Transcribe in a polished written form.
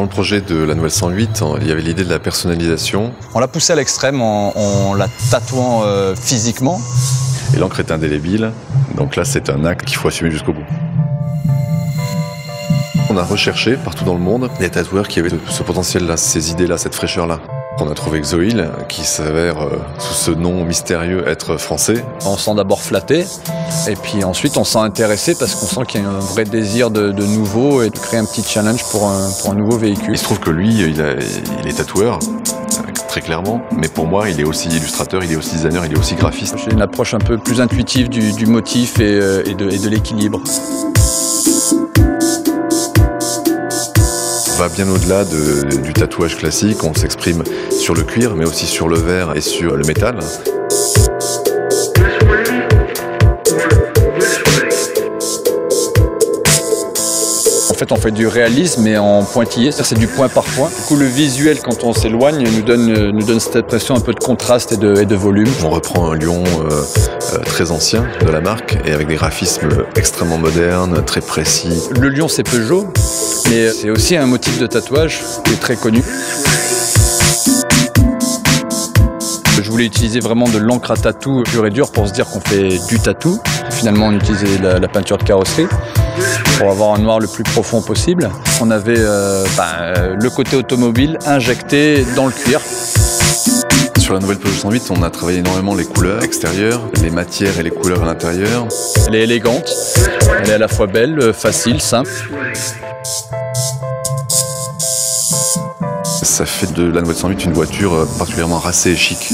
Dans le projet de la nouvelle 108, il y avait l'idée de la personnalisation. On l'a poussé à l'extrême en la tatouant physiquement. Et l'encre est indélébile, donc là c'est un acte qu'il faut assumer jusqu'au bout. On a recherché partout dans le monde des tatoueurs qui avaient ce potentiel-là, ces idées-là, cette fraîcheur-là. On a trouvé Xoil, qui s'avère, sous ce nom mystérieux, être français. On se sent d'abord flatté, et puis ensuite on s'est intéressé parce qu'on sent qu'il y a un vrai désir de nouveau et de créer un petit challenge pour un nouveau véhicule. Il se trouve que lui, il est tatoueur, très clairement, mais pour moi, il est aussi illustrateur, il est aussi designer, il est aussi graphiste. J'ai une approche un peu plus intuitive du motif et de l'équilibre. On va bien au-delà du tatouage classique, on s'exprime sur le cuir, mais aussi sur le verre et sur le métal. En fait, on fait du réalisme mais en pointillé, c'est du point par point. Du coup, le visuel, quand on s'éloigne, nous donne cette impression un peu de contraste et de volume. On reprend un lion très ancien de la marque et avec des graphismes extrêmement modernes, très précis. Le lion, c'est Peugeot, mais c'est aussi un motif de tatouage qui est très connu. Je voulais utiliser vraiment de l'encre à tatou pure et dure pour se dire qu'on fait du tatou. Finalement, on utilisait la peinture de carrosserie pour avoir un noir le plus profond possible. On avait le côté automobile injecté dans le cuir. Sur la nouvelle Peugeot 108, on a travaillé énormément les couleurs extérieures, les matières et les couleurs à l'intérieur. Elle est élégante, elle est à la fois belle, facile, simple. Ça fait de la nouvelle 108 une voiture particulièrement racée et chic.